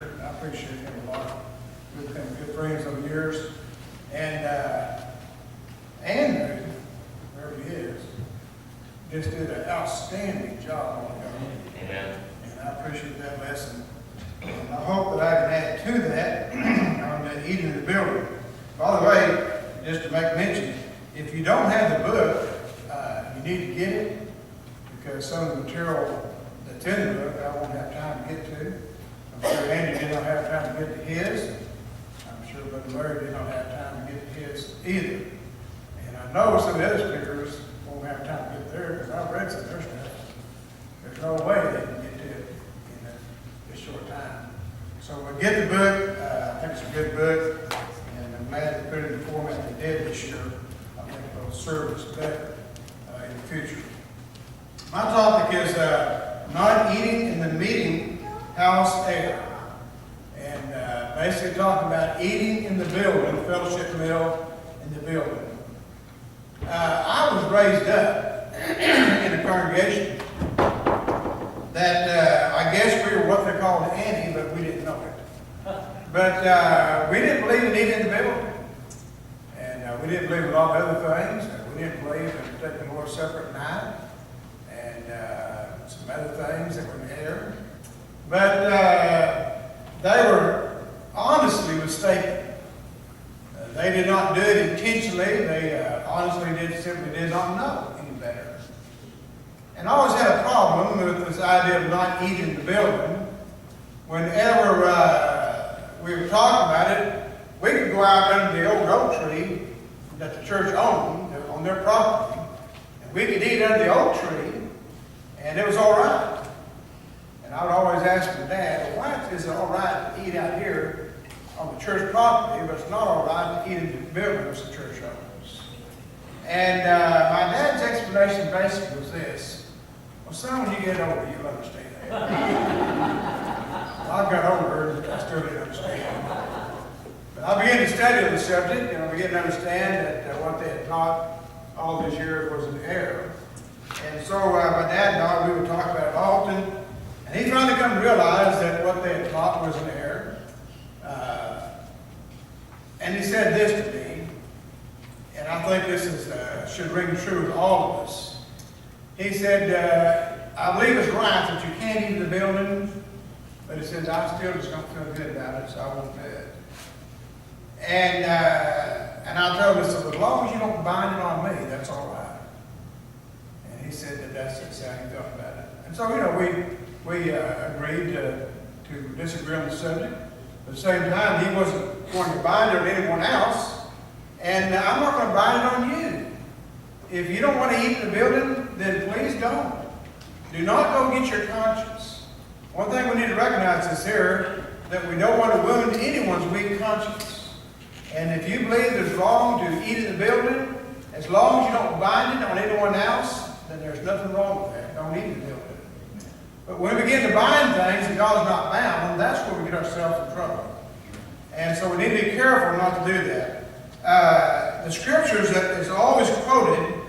I appreciate him a lot. We've been good friends over the years. And Andrew, wherever he is, just did an outstanding job on it. Amen. And I appreciate that lesson. And I hope that I can add to that on the eating in the building. By the way, just to make mention, if you don't have the book, you need to get it, because some of the material that's in the book I won't have time to get to. I'm sure Andy did not have time to get to his. I'm sure Brother Murray did not have time to get to his either. And I know some of the other speakers won't have time to get there, because I've read some of their stuff. There's no way they can get to it in this short time. So we'll get the book. I think it's a good book, and I'm glad they put it in the format they did this year. I think it'll serve us better in the future. My topic is not eating in the meeting house air. And basically talking about eating in the building, fellowship meal in the building. I was raised up in a congregation that I guess we were what they called anti, but we didn't know it. But we didn't believe in eating in the building. And we didn't believe in all the other things. We didn't believe in taking the Lord's Supper at night. And some other things that were in the air. But they were honestly mistaken. They did not do it intentionally. They honestly simply did not know any better. And I always had a problem with this idea of not eating in the building. Whenever we were talking about it, we could go out under the old oak tree that the church owned on their property, and we could eat under the oak tree, and it was all right. And I would always ask my dad, well, why is it all right to eat out here on the church property, but it's not all right to eat in the building which the church owns? And my dad's explanation basically was this: well, son, when you get older, you'll understand that. I got older, and I still didn't understand. But I began to study the subject, and I began to understand that what they had taught all these years was an error. And so my dad and I, we would talk about it often. And he finally come to realize that what they had taught was an error. And he said this to me, and I think this should ring true with all of us. He said, I believe it's right that you can't eat in the building, but he says, I still just don't feel good about it, so I won't do it. And I told him, so as long as you don't bind it on me, that's all right. And he said that that's how he felt about it. And so, we agreed to disagree on the subject. At the same time, he wasn't going to bind it on anyone else. And I'm not going to bind it on you. If you don't want to eat in the building, then please don't. Do not go get your conscience. One thing we need to recognize is here that we don't want to wound anyone's weak conscience. And if you believe it's wrong to eat in the building, as long as you don't bind it on anyone else, then there's nothing wrong with that. Don't eat in the building. But when we begin to bind things and God is not bound, that's where we get ourselves in trouble. And so we need to be careful not to do that. The scriptures that is always quoted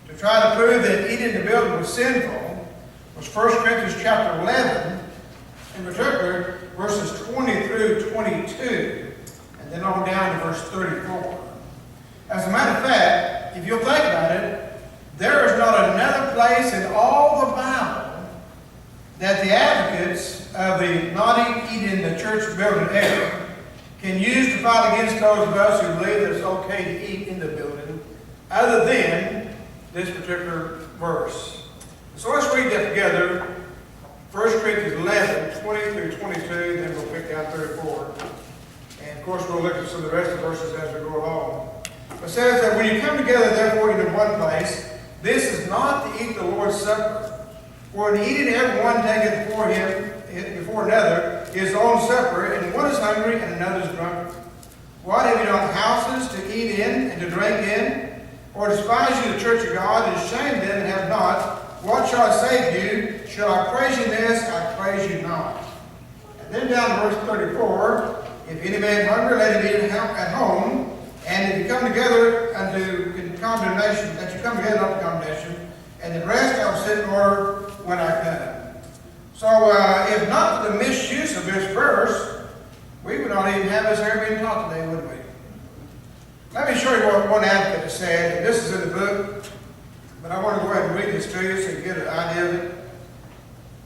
to try to prove that eating in the building was sinful was 1 Corinthians chapter 11, in particular verses 20 through 22, and then on down to verse 34. As a matter of fact, if you'll think about it, there is not another place in all the Bible that the advocates of the not eating in the church building error can use to fight against those of us who believe that it's okay to eat in the building, other than this particular verse. So let's read that together. 1 Corinthians 11, 20 through 22, then we'll pick out 34. And of course we'll look at some of the rest of the verses as we go along. It says that when you come together therefore into one place, this is not to eat the Lord's Supper. For in eating everyone taketh before another his own supper, and one is hungry and another is drunken. What, have you not houses to eat in and to drink in? Or despise you the church of God, and shame them and have not? What shall I say to you? Shall I praise you in this? I praise you not. And then down to verse 34, if any man hunger, let him eat at home, and if you come together unto condemnation, that you come together unto condemnation, and the rest I will set in order when I come. So if not for the misuse of this verse, we would not even have this here being taught today, would we? Let me show you what one advocate said. This is in the book, but I want to go ahead and read this to you so you get an idea of it.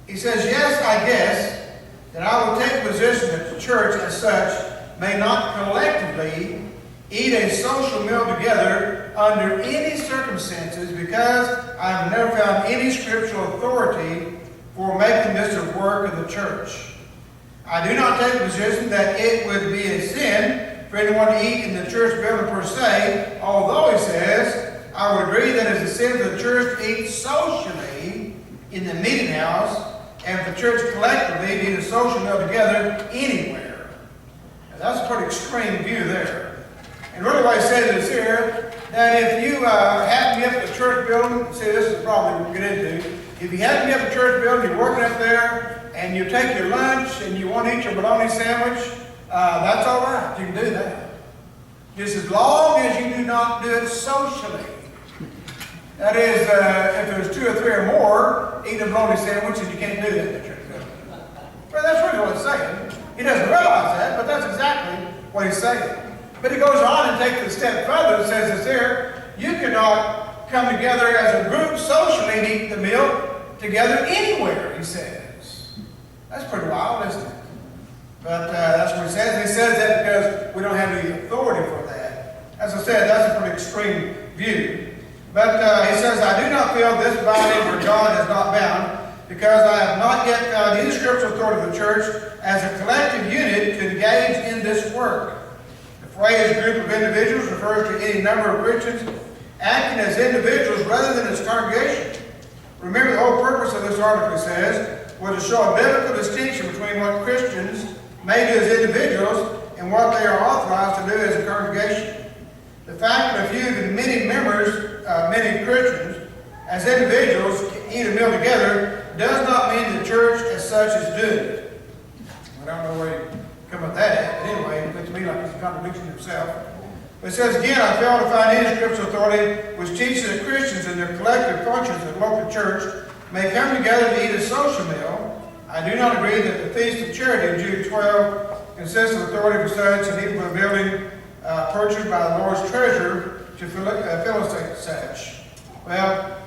He says, yes, I guess that I will take position that the church as such may not collectively eat a social meal together under any circumstances, because I have never found any scriptural authority for making this a work of the church. I do not take the position that it would be a sin for anyone to eat in the church building per se, although he says, I would agree that it is a sin for the church to eat socially in the meeting house, and for the church collectively to eat a social meal together anywhere. Now, that's a pretty extreme view there. And really what he says is here, that if you happen to be up at the church building, see, this is probably what we'll get into. If you happen to be up at the church building, you're working up there, and you take your lunch, and you want to eat your bologna sandwich, that's all right. You can do that. Just as long as you do not do it socially. That is, if there's 2 or 3 or more eating a bologna sandwich, and you can't do that in the church building. Well, that's really what he's saying. He doesn't realize that, but that's exactly what he's saying. But he goes on and takes it a step further and says this here, you cannot come together as a group socially and eat the meal together anywhere, he says. That's pretty wild, isn't it? But that's what he says. He says that because we don't have any authority for that. As I said, that's a pretty extreme view. But he says, I do not feel this body where God is not bound, because I have not yet found any scriptural authority of the church as a collective unit to engage in this work. The phrase group of individuals refers to any number of Christians acting as individuals rather than as congregation. Remember, the whole purpose of this article, says, was to show a biblical distinction between what Christians may do as individuals and what they are authorized to do as a congregation. The fact that a few of the many members, many Christians, as individuals eat a meal together does not mean the church as such is doing it. I don't know where you come with that at, but anyway, it looks to me like he's contradicting himself. But it says, again, I fail to find any scriptural authority which teaches that Christians in their collective functions at local church may come together to eat a social meal. I do not agree that the Feast of Charity in Jude 12 consists of authority for such, and even for a building purchased by the Lord's treasure to facilitate such. Well,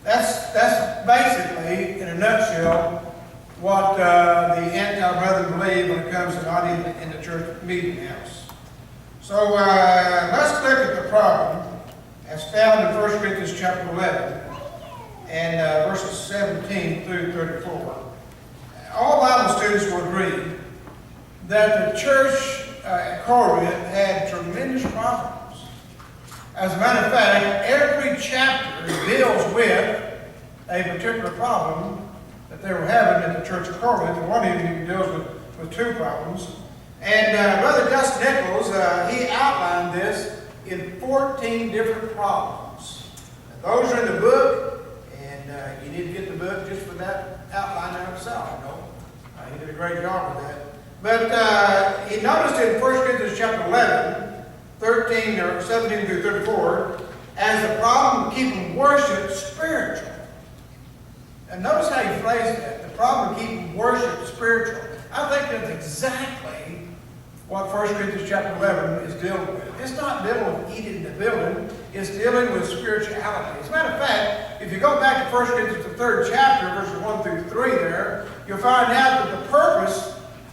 that's basically, in a nutshell, what the anti-brethren believe when it comes to not eating in the church meeting house. So let's look at the problem as found in 1 Corinthians chapter 11 and verses 17 through 34. All Bible students will agree that the church at Corinth had tremendous problems. As a matter of fact, every chapter deals with a particular problem that they were having in the church of Corinth, and one even deals with 2 problems. And Brother Gus Nichols, he outlined this in 14 different problems. And those are in the book, and you need to get the book just for that outline there itself, you know. He did a great job with that. But he noticed in 1 Corinthians chapter 11, 13 or 17 through 34, as the problem of keeping worship spiritual. And notice how he phrased that, the problem of keeping worship spiritual. I think that's exactly what 1 Corinthians chapter 11 is dealing with. It's not dealing with eating in the building, it's dealing with spirituality. As a matter of fact, if you go back to 1 Corinthians, the 3rd chapter, verses 1 through 3 there, you'll find out that the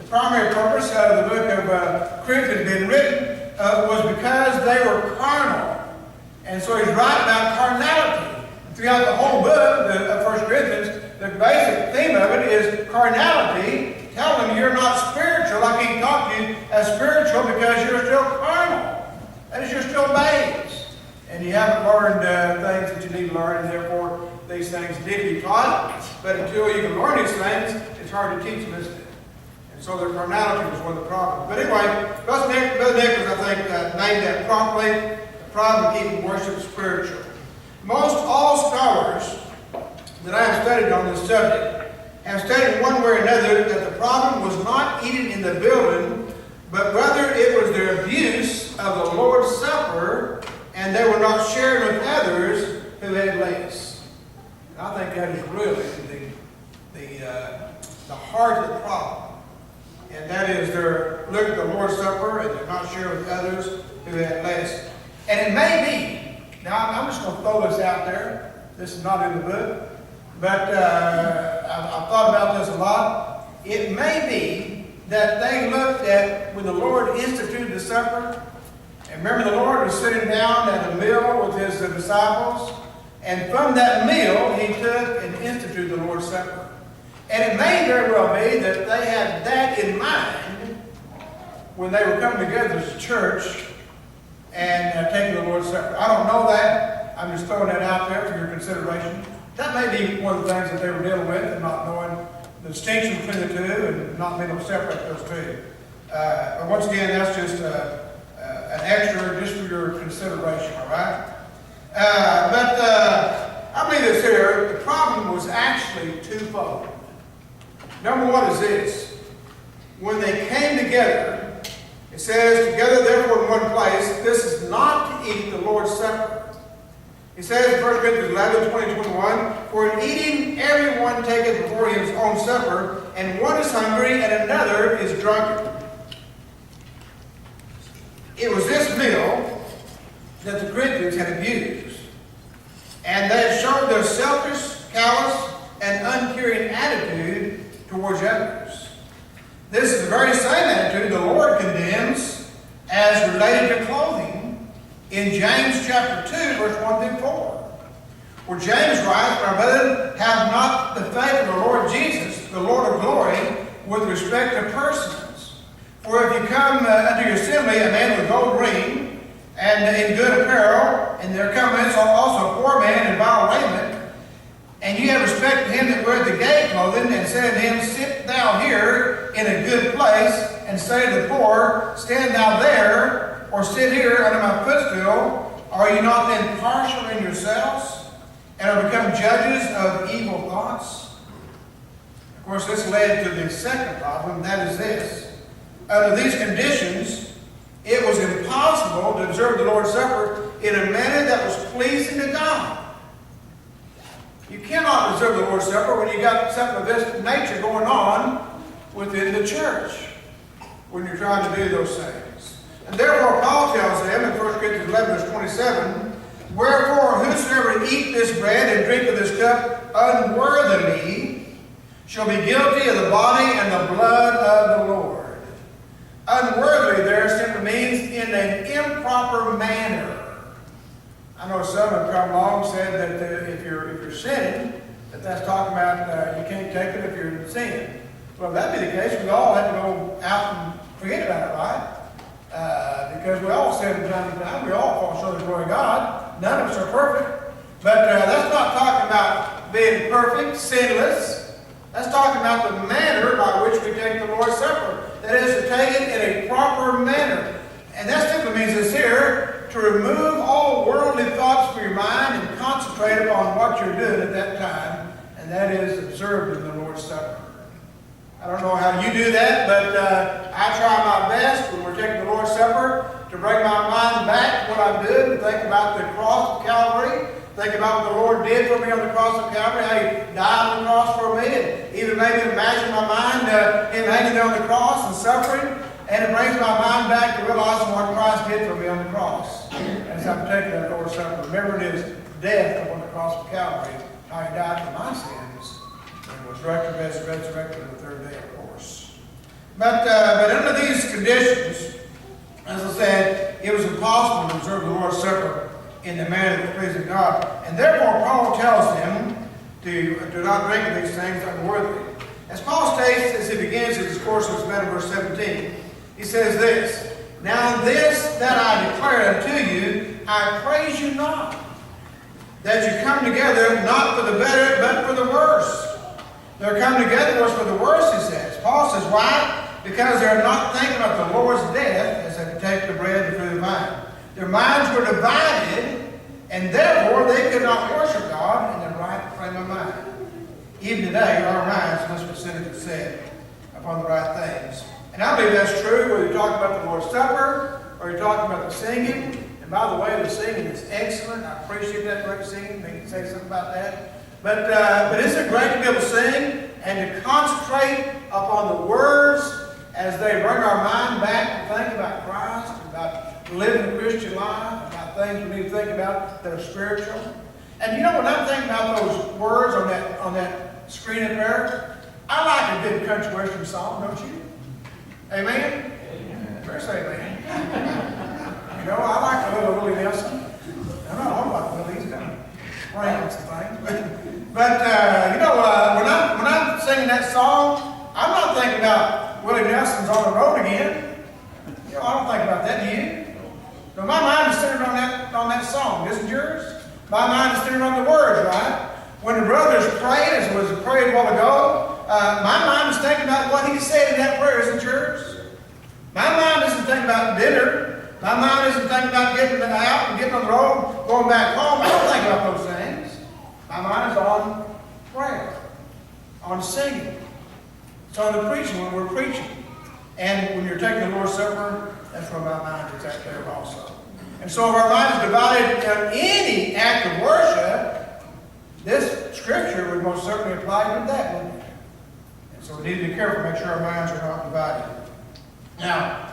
primary purpose of the book of Corinthians being written was because they were carnal. And so he's writing about carnality. Throughout the whole book of 1 Corinthians, the basic theme of it is carnality, telling them you're not spiritual, like he taught you as spiritual because you're still carnal. That is, you're still babes. And you haven't learned things that you need to learn, and therefore these things need to be taught. But until you can learn these things, it's hard to teach them, isn't it? And so their carnality was one of the problems. But anyway, Brother Nichols, I think, named that properly, the problem of keeping worship spiritual. Most all scholars that I have studied on this subject have stated one way or another that the problem was not eating in the building, but rather it was their abuse of the Lord's Supper, and they were not sharing with others who had less. I think that is really the heart of the problem. And that is they're looking at the Lord's Supper and they're not sharing with others who had less. And it may be, now I'm just going to throw this out there. This is not in the book, but I've thought about this a lot. It may be that they looked at when the Lord instituted the supper. And remember, the Lord was sitting down at a meal with his disciples. And from that meal, he took and instituted the Lord's Supper. And it may very well be that they had that in mind when they were coming together as a church and taking the Lord's Supper. I don't know that. I'm just throwing that out there for your consideration. That may be one of the things that they were dealing with and not knowing the distinction between the two and not being able to separate those two. But once again, that's just an extra just for your consideration, all right? I believe this here, the problem was actually twofold. Number one is this. When they came together, it says, together therefore in one place, this is not to eat the Lord's Supper. It says in 1 Corinthians 11, 20, 21, for in eating everyone taketh before him his own supper, and one is hungry and another is drunken. It was this meal that the Corinthians had abused. And they had showed their selfish, callous, and uncaring attitude towards others. This is the very same attitude the Lord condemns as related to clothing in James chapter 2, verse 1 through 4. Where James writes, my brethren, have not the faith of the Lord Jesus, the Lord of glory, with respect to persons. For if you come unto your assembly a man with gold ring, and in good apparel, and there cometh also a poor man in vile raiment, and you have respect to him that weareth the gay clothing, and say to him, sit thou here in a good place, and say to the poor, stand thou there, or sit here under my footstool, are you not then partial in yourselves, and are become judges of evil thoughts? Of course, this led to the second problem, that is this. Under these conditions, it was impossible to observe the Lord's Supper in a manner that was pleasing to God. You cannot observe the Lord's Supper when you got something of this nature going on within the church, when you're trying to do those things. And therefore, Paul tells them in 1 Corinthians 11, verse 27, wherefore, whosoever eat this bread and drink of this cup unworthily shall be guilty of the body and the blood of the Lord. Unworthily there simply means in an improper manner. I know some have come along and said that if you're sinning, that's talking about you can't take it if you're in sin. Well, if that be the case, we all have to go out and forget about it, right? Because we all sin from time to time. We all fall short of the glory of God. None of us are perfect. But that's not talking about being perfect, sinless. That's talking about the manner by which we take the Lord's Supper. That is to take it in a proper manner. And that simply means this here, to remove all worldly thoughts from your mind and concentrate upon what you're doing at that time, and that is observing the Lord's Supper. I don't know how you do that, but I try my best when we're taking the Lord's Supper to bring my mind back to what I'm doing, to think about the cross of Calvary, think about what the Lord did for me on the cross of Calvary, how He died on the cross for me, and even maybe imagine in my mind Him hanging there on the cross and suffering, and it brings my mind back to realizing what Christ did for me on the cross. As I'm taking that Lord's Supper, remembering His death upon the cross of Calvary, how He died for my sins, and was resurrected on the third day, of course. But under these conditions, as I said, it was impossible to observe the Lord's Supper in the manner that pleasing God. And therefore, Paul tells them to not drink of these things unworthily. As Paul states as he begins his discourse in verse 17, he says this, now this that I declare unto you, I praise you not, that you come together not for the better, but for the worse. They're coming together was for the worse, he says. Paul says, why? Because they're not thinking about the Lord's death as they take the bread and food of wine. Their minds were divided, and therefore they could not worship God in the right frame of mind. Even today, our minds must be centered to set upon the right things. And I believe that's true whether you're talking about the Lord's Supper or you're talking about the singing. And by the way, the singing is excellent. I appreciate that great singing. Maybe you can say something about that. But isn't it great to be able to sing? and to concentrate upon the words as they bring our mind back to think about Christ, about living the Christian life, about things we need to think about that are spiritual. And you know, when I'm thinking about those words on that screen up there, I like a good country western song, don't you? Amen? Amen. First, amen. You know, I like a little Willie Nelson. I'm not all about Willie, he's kind of rambling some things. But you know, when I'm singing that song, I'm not thinking about Willie Nelson's on the road again. You know, I don't think about that, do you? So my mind is centered on that song. Isn't yours? My mind is centered on the words, right? When the brothers prayed, as was prayed a while ago, my mind is thinking about what he said in that prayer. Isn't yours? My mind isn't thinking about dinner. My mind isn't thinking about getting out and getting on the road, going back home. I don't think about those things. My mind is on prayer, on singing. It's on the preaching when we're preaching. And when you're taking the Lord's Supper, that's where my mind is at there also. And so if our mind is divided in any act of worship, this scripture would most certainly apply to that, wouldn't it? And so we need to be careful, make sure our minds are not divided. Now,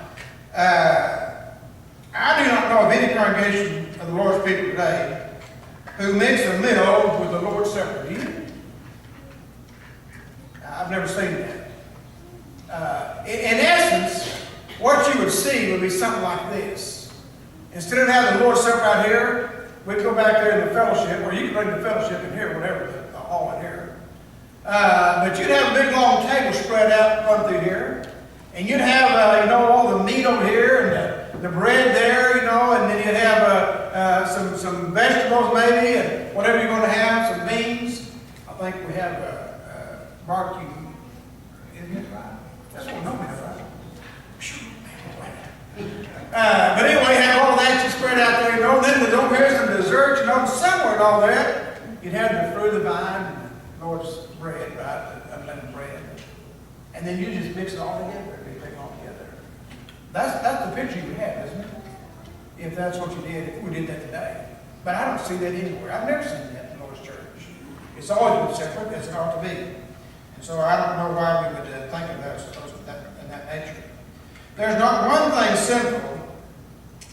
I do not know of any congregation of the Lord's people today who makes a meal with the Lord's Supper. Do you? I've never seen that. In essence, what you would see would be something like this. Instead of having the Lord's Supper out here, we'd go back there in the fellowship, or you can bring the fellowship in here, whatever, the hall in here. But you'd have a big long table spread out run through here. And you'd have, you know, all the meat over here and the bread there, you know, and then you'd have some vegetables maybe, and whatever you're going to have, some beans. I think we have barbecue. Isn't it right? That's what we know, right? But anyway, you have all that you spread out there, you know. Then there's over here some dessert, you know, somewhere in all that. You'd have the fruit of the vine and the Lord's bread, right? The unleavened bread. And then you just mix it all together. You take it all together. That's the picture you would have, isn't it? If that's what you did, if we did that today. But I don't see that anywhere. I've never seen that in the Lord's church. It's always been separate, as it ought to be. And so I don't know why we would think of that in that nature. There's not one thing sinful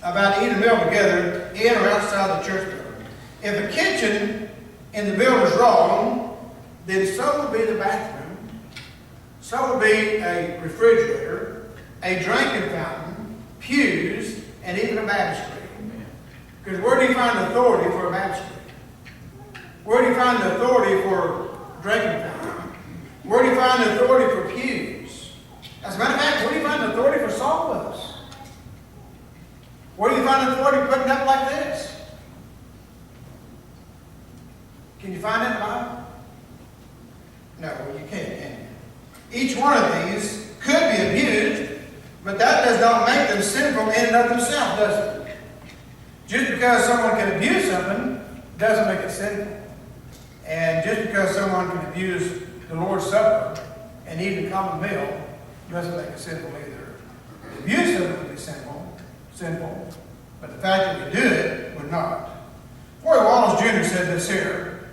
about eating a meal together in or outside the church building. If a kitchen in the building is wrong, then so will be the bathroom, so will be a refrigerator, a drinking fountain, pews, and even a baptistry. Because where do you find authority for a baptistry? Where do you find the authority for a drinking fountain? Where do you find the authority for pews? As a matter of fact, where do you find the authority for sawdust? Where do you find the authority for putting up like this? Can you find it in the Bible? No, well, you can't, can you? Each one of these could be abused, but that does not make them sinful in and of themselves, does it? Just because someone can abuse something doesn't make it sinful. And just because someone can abuse the Lord's Supper and eat a common meal doesn't make it sinful either. The abuse of it would be sinful, but the fact that we do it would not. Roy Wallace Jr. said this here.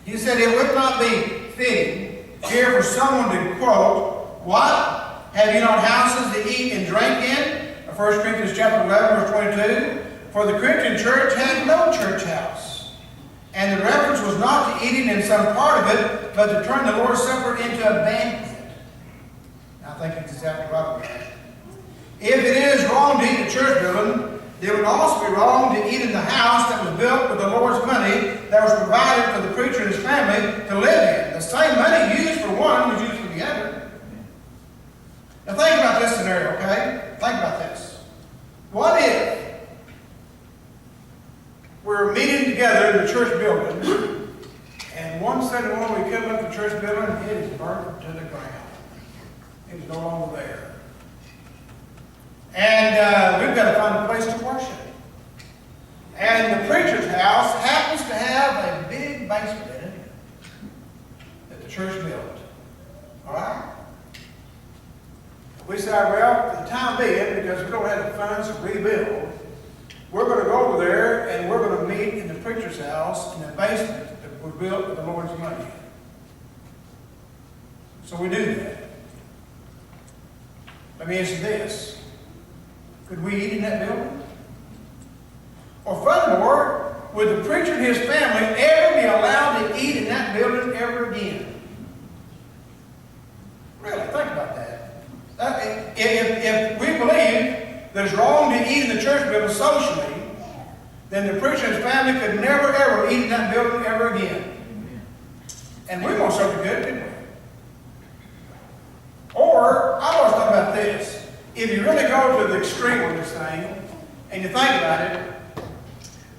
He said, it would not be fitting here for someone to quote, "What? Have you not houses to eat and drink in?" 1 Corinthians chapter 11, verse 22. For the Corinthian church had no church house. And the reference was not to eating in some part of it, but to turn the Lord's Supper into a banquet. I think it's exactly right. If it is wrong to eat in a church building, it would also be wrong to eat in the house that was built with the Lord's money that was provided for the preacher and his family to live in. The same money used for one was used for the other. Now think about this scenario, okay? Think about this. What if we're meeting together in the church building, and one Sunday morning we come up to the church building and it is burnt to the ground. It is no longer there. And we've got to find a place to worship. And the preacher's house happens to have a big basement in it that the church built. All right? We say, well, for the time being, because we don't have the funds to rebuild, we're going to go over there and we're going to meet in the preacher's house in the basement that was built with the Lord's money. So we do that. Let me ask you this. Could we eat in that building? Or furthermore, would the preacher and his family ever be allowed to eat in that building ever again? Really, think about that. If we believe that it's wrong to eat in the church building socially, then the preacher and his family could never, ever eat in that building ever again. And we want something good, didn't we? Or, I always thought about this. If you really go to the extreme of this thing, and you think about it,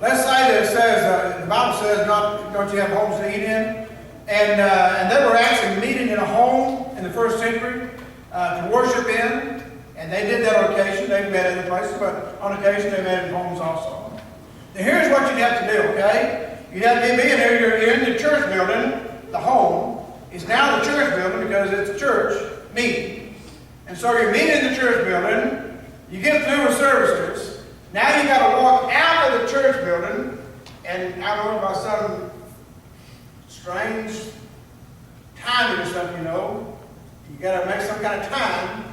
let's say that it says, the Bible says, don't you have homes to eat in? And they were actually meeting in a home in the first century to worship in. And they did that on occasion. They met in other places, but on occasion they met in homes also. Now here's what you'd have to do, okay? You'd have to be in there. You're in the church building. The home is now the church building because it's a church meeting. And so you're meeting in the church building. You get through with services. Now you got to walk out of the church building, and I don't know about some strange timing or something, you know. You got to make some kind of time,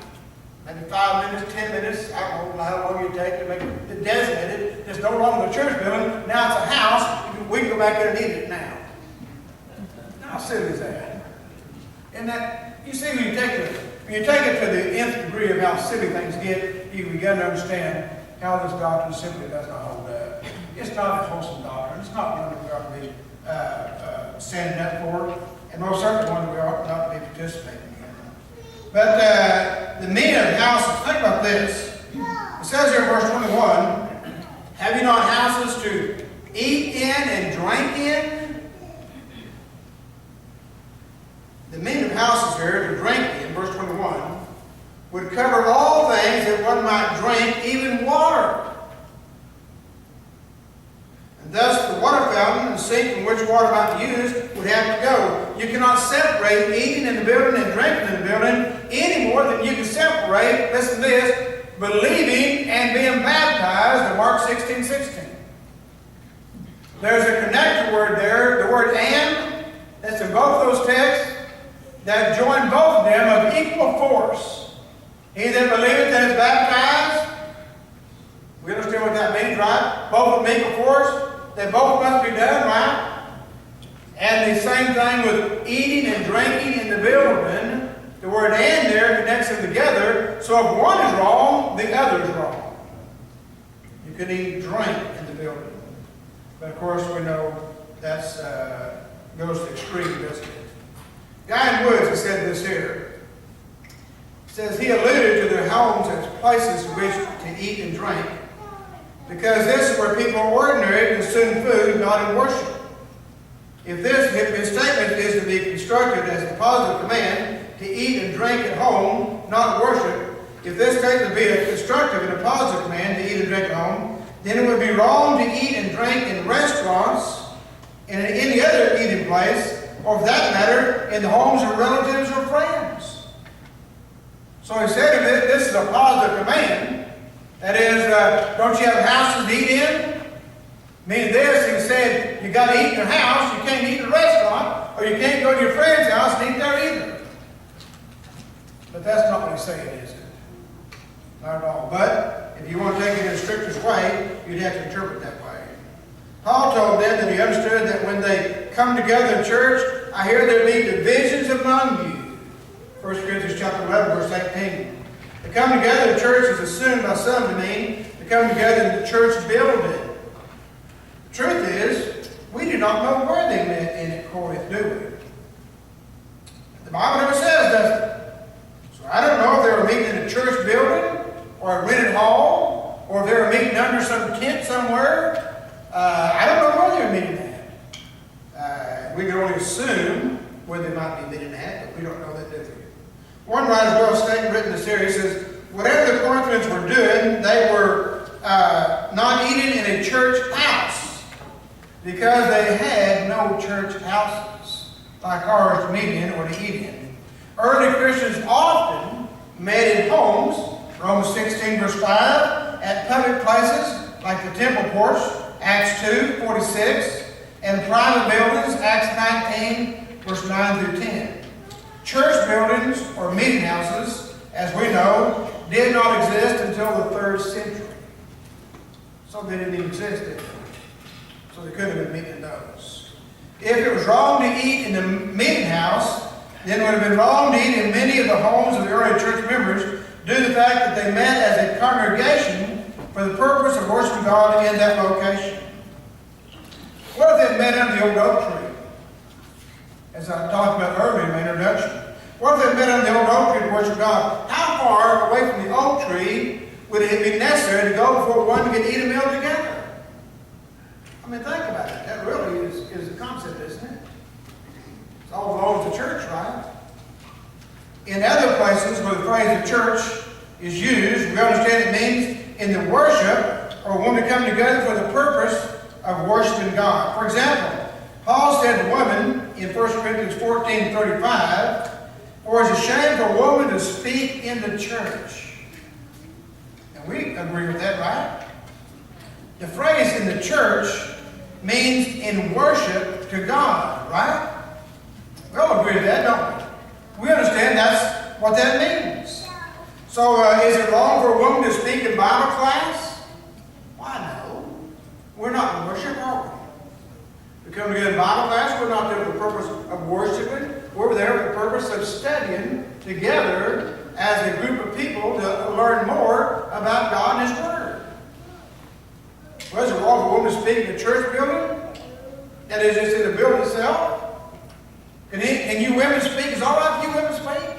maybe 5 minutes, 10 minutes. I don't know how long you take to make it designated. It's no longer the church building. Now it's a house. We can go back there and eat it now. How silly is that? And that, you see, when you take it to the nth degree of how silly things get, you begin to understand how this doctrine simply does not hold up. It's not a wholesome doctrine. It's not one that we ought to be standing up for, and most certainly one that we ought not to be participating in. But the meaning of houses, think about this. It says here in verse 21, have you not houses to eat in and drink in? The meaning of houses here, to drink in, verse 21, would cover all things that one might drink, even water. And thus the water fountain and sink from which water might be used would have to go. You cannot separate eating in the building and drinking in the building any more than you can separate, listen to this, believing and being baptized in Mark 16:16. There's a connector word there, the word and, that's in both those texts, that join both of them of equal force. He that believeth and is baptized, we understand what that means, right? Both of them equal force. They both must be done, right? And the same thing with eating and drinking in the building. The word and there connects them together. So if one is wrong, the other is wrong. You could eat and drink in the building. But of course we know that's goes to extreme, doesn't it? Guy in Woods has said this here. He says he alluded to their homes as places in which to eat and drink, because this is where people ordinarily consume food, not in worship. If his statement is to be constructed as a positive command to eat and drink at home, not worship, if this statement be a constructive and a positive command to eat and drink at home, then it would be wrong to eat and drink in restaurants and in any other eating place, or for that matter, in the homes of relatives or friends. So he said, if this is a positive command, that is, don't you have houses to eat in? Meaning this, he said, you got to eat in your house, you can't eat in a restaurant, or you can't go to your friend's house and eat there either. But that's not what he's saying, is it? Not at all. But if you want to take it in the strictest way, you'd have to interpret that way. Paul told them that he understood that when they come together in church, I hear there be divisions among you. 1 Corinthians chapter 11, verse 18. To come together in church is assumed by some to mean to come together in the church building. The truth is, we do not know where they met in at Corinth, do we? The Bible never says, does it? So I don't know if they were meeting in a church building, or a rented hall, or if they were meeting under some tent somewhere. I don't know where they were meeting at. We can only assume where they might be meeting at, but we don't know that, do we? One writer's well statement written in the series says, whatever the Corinthians were doing, they were not eating in a church house, because they had no church houses like ours to meet in or to eat in. Early Christians often met in homes, Romans 16 verse 5, at public places like the temple porch, Acts 2:46, and private buildings, Acts 19 verse 9 through 10. Church buildings or meeting houses, as we know, did not exist until the 3rd century. So they didn't even exist, did they? So they couldn't have been meeting in those. If it was wrong to eat in the meeting house, then it would have been wrong to eat in many of the homes of the early church members due to the fact that they met as a congregation for the purpose of worshiping God in that location. What if they met under the old oak tree? As I talked about earlier in my introduction. What if they met under the old oak tree to worship God? How far away from the oak tree would it be necessary to go before one could eat a meal together? I mean, think about it. That really is the concept, isn't it? It's all belongs to church, right? In other places where the phrase "the church" is used, we understand it means in the worship or when we come together for the purpose of worshiping God. For example, Paul said to women in 1 Corinthians 14:35, "For it is a shame for a woman to speak in the church." And we agree with that, right? The phrase "in the church" means in worship to God, right? We all agree with that, don't we? We understand that's what that means. So is it wrong for a woman to speak in Bible class? Why, no. We're not in worship, are we? We come together in Bible class. We're not there for the purpose of worshiping. We're there for the purpose of studying together as a group of people to learn more about God and His Word. Well, is it wrong for a woman to speak in a church building? That is, just in the building itself? Can you women speak? Is it all right if you women speak?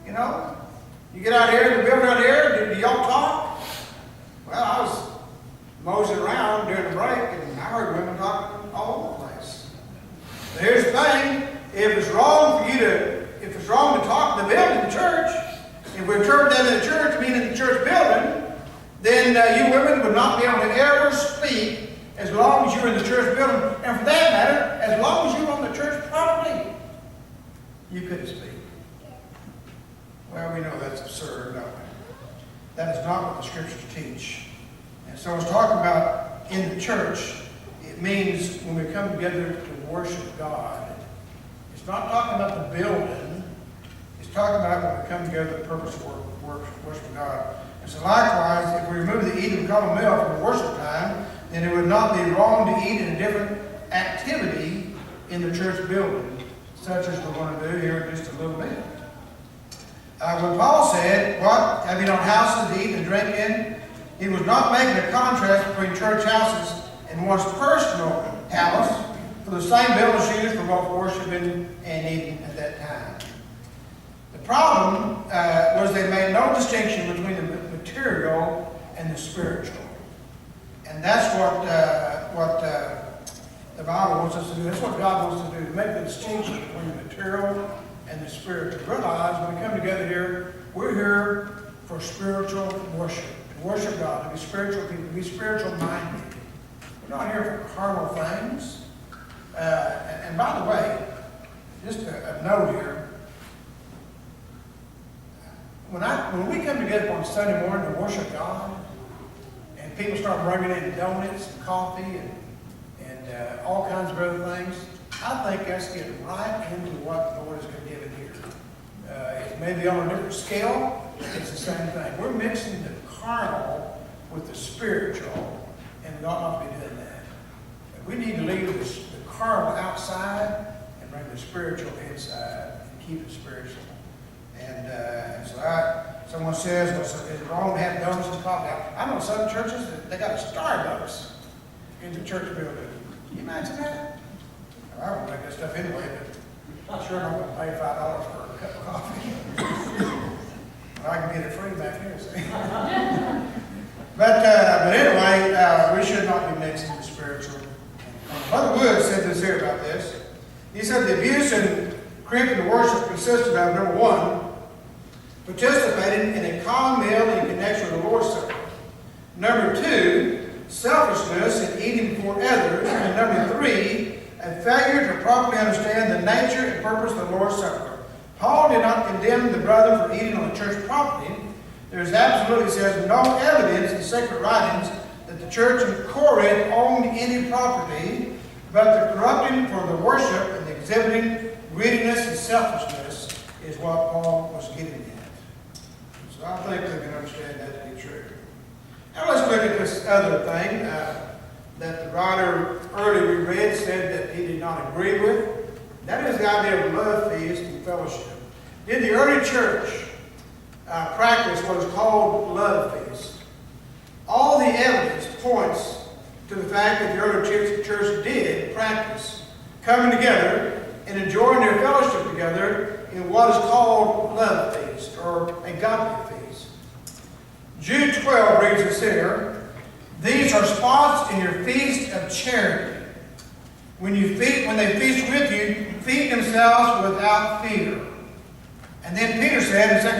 You know? You get out here in the building out here, do y'all talk? Well, I was moseying around during the break, and I heard women talking all over the place. But here's the thing: if it's wrong to talk in the building, the church, if we interpret that in the church, meaning the church building, then you women would not be able to ever speak as long as you're in the church building, and for that matter, as long as you're on the church property, you couldn't speak. Well, we know that's absurd, don't we? That is not what the Scriptures teach. And so it's talking about in the church, it means when we come together to worship God. It's not talking about the building. It's talking about when we come together for the purpose of worshiping God. And so likewise, if we remove the eating of common meal from worship time, then it would not be wrong to eat in a different activity in the church building, such as we're going to do here in just a little bit. When Paul said, "What? Have you not houses to eat and drink in?" he was not making a contrast between church houses and one's personal house, for the same bill was used for both worshiping and eating at that time. The problem was they made no distinction between the material and the spiritual. And that's what the Bible wants us to do. That's what God wants to do, to make the distinction between the material and the spiritual. Realize when we come together here, we're here for spiritual worship. To worship God, to be spiritual people, to be spiritual minded. We're not here for carnal things. And by the way, just a note here. When we come together on Sunday morning to worship God, and people start bringing in donuts and coffee and all kinds of other things, I think that's getting right into what the Lord has been given here. It may be on a different scale, it's the same thing. We're mixing the carnal with the spiritual, and we ought not be doing that. But we need to leave the carnal outside and bring the spiritual inside and keep it spiritual. And so someone says, "Well, so is it wrong to have donuts and coffee?" I know some churches, they got a Starbucks in the church building. Can you imagine that? I wouldn't make that stuff anyway, but I'm sure I'm going to pay $5 for a cup of coffee. I can get it free back here, see? But anyway, we should not be mixing the spiritual. Brother Wood said this here about this. He said the abuse and creeping to worship consisted of, number one, participating in a common meal in connection with the Lord's Supper. Number two, selfishness in eating before others. And number three, a failure to properly understand the nature and purpose of the Lord's Supper. Paul did not condemn the brother for eating on the church property. There is absolutely, says, no evidence in sacred writings that the church in Corinth owned any property, but the corrupting for the worship and the exhibiting greediness and selfishness is what Paul was getting at. So I think we can understand that to be true. Now let's look at this other thing that the writer earlier we read said that he did not agree with. That is the idea of love feast and fellowship. Did the early church practice what is called love feast? All the evidence points to the fact that the early church did practice coming together and enjoying their fellowship together in what is called love feast or agape feast. Jude 12 reads us here, "These are spots in your feast of charity. When they feast with you, feed themselves without fear." And then Peter said in